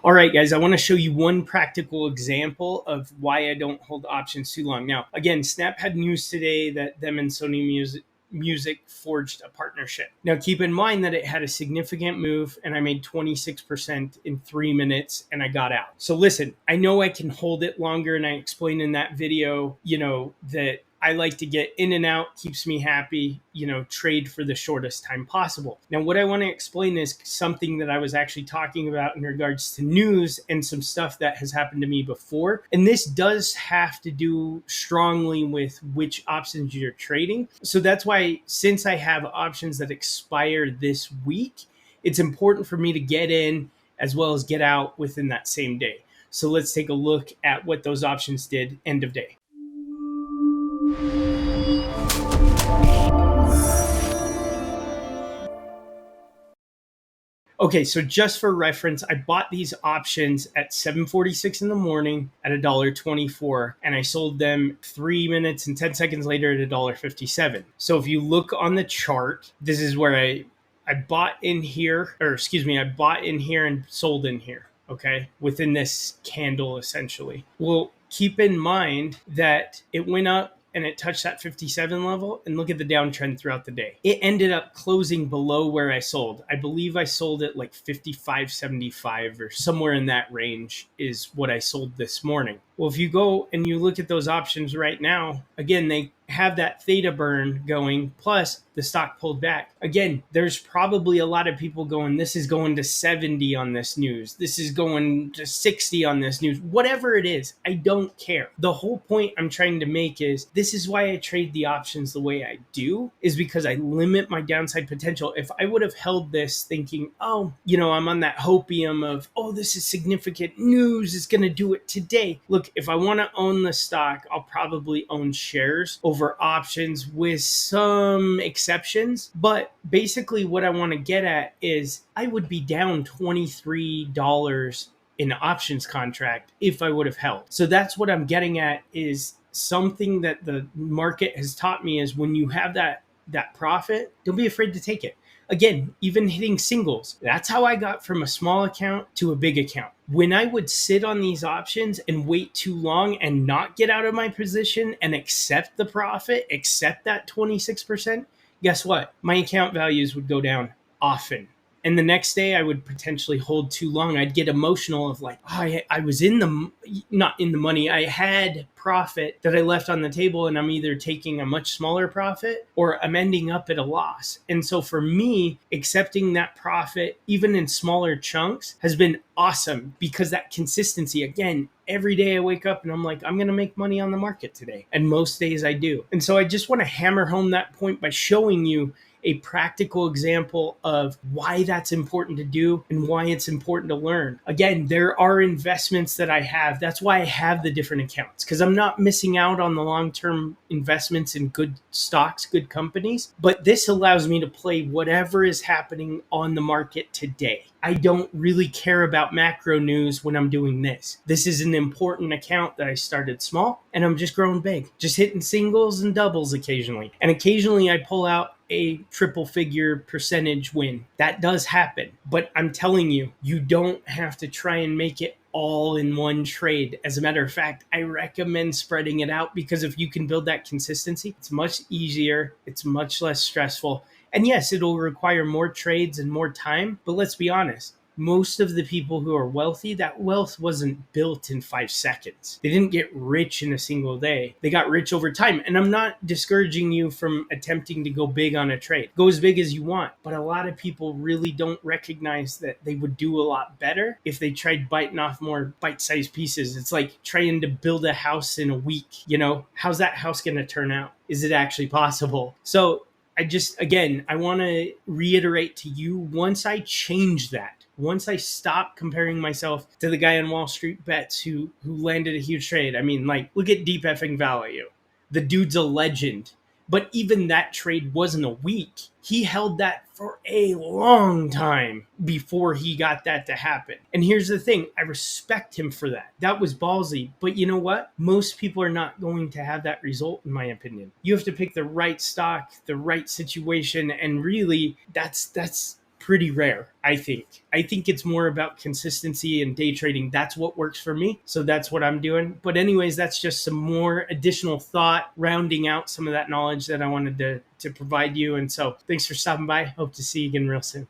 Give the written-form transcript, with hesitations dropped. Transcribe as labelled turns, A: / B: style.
A: All right, guys, I want to show you one practical example of why I don't hold options too long. Now, again, Snap had news today that them and Sony Music forged a partnership. Now, keep in mind that it had a significant move and I made 26% in 3 minutes and I got out. So listen, I know I can hold it longer, and I explained in that video, that I like to get in and out, keeps me happy, trade for the shortest time possible. Now, what I want to explain is something that I was actually talking about in regards to news and some stuff that has happened to me before. And this does have to do strongly with which options you're trading. So that's why, since I have options that expire this week, it's important for me to get in as well as get out within that same day. So let's take a look at what those options did end of day. Okay, so just for reference, I bought these options at 7:46 in the morning at $1.24, and I sold them 3 minutes and 10 seconds later at $1.57. So if you look on the chart, this is where I bought in here, I bought in here and sold in here, okay, within this candle essentially. Well, keep in mind that it went up and it touched that 57 level, and look at the downtrend throughout the day. It ended up closing below where I sold. I believe I sold it like 55.75 or somewhere in that range is what I sold this morning. Well, if you go and you look at those options right now, again, they have that theta burn going, plus the stock pulled back. Again, there's probably a lot of people going, this is going to 70 on this news. This is going to 60 on this news. Whatever it is, I don't care. The whole point I'm trying to make is, this is why I trade the options the way I do, is because I limit my downside potential. If I would have held this thinking, I'm on that hopium of, this is significant news, it's going to do it today. Look, if I want to own the stock, I'll probably own shares over options with some exceptions. But basically what I want to get at is I would be down $23 in options contract if I would have held. So that's what I'm getting at, is something that the market has taught me is when you have that profit, don't be afraid to take it. Again, even hitting singles, that's how I got from a small account to a big account. When I would sit on these options and wait too long and not get out of my position and accept the profit, accept that 26%, guess what? My account values would go down often. And the next day I would potentially hold too long. I'd get emotional of like, I was not in the money. I had profit that I left on the table, and I'm either taking a much smaller profit or I'm ending up at a loss. And so for me, accepting that profit, even in smaller chunks, has been awesome, because that consistency, again, every day I wake up and I'm like, I'm going to make money on the market today. And most days I do. And so I just want to hammer home that point by showing you a practical example of why that's important to do and why it's important to learn. Again, there are investments that I have. That's why I have the different accounts, because I'm not missing out on the long-term investments in good stocks, good companies. But this allows me to play whatever is happening on the market today. I don't really care about macro news when I'm doing this. This is an important account that I started small, and I'm just growing big, just hitting singles and doubles occasionally. And occasionally I pull out a triple figure percentage win. That does happen. But I'm telling you, you don't have to try and make it all in one trade. As a matter of fact, I recommend spreading it out, because if you can build that consistency, it's much easier, it's much less stressful. And yes, it'll require more trades and more time, but let's be honest. Most of the people who are wealthy, that wealth wasn't built in 5 seconds. They didn't get rich in a single day. They got rich over time. And I'm not discouraging you from attempting to go big on a trade. Go as big as you want. But a lot of people really don't recognize that they would do a lot better if they tried biting off more bite-sized pieces. It's like trying to build a house in a week. How's that house going to turn out? Is it actually possible? So I want to reiterate to you, once I change that, once I stop comparing myself to the guy on Wall Street Bets who landed a huge trade. I mean, like, look at deep effing value. The dude's a legend. But even that trade wasn't a week. He held that for a long time before he got that to happen. And here's the thing. I respect him for that. That was ballsy. But you know what? Most people are not going to have that result, in my opinion. You have to pick the right stock, the right situation. And really, that's pretty rare, I think. I think it's more about consistency and day trading. That's what works for me. So that's what I'm doing. But anyways, that's just some more additional thought, rounding out some of that knowledge that I wanted to provide you. And so thanks for stopping by. Hope to see you again real soon.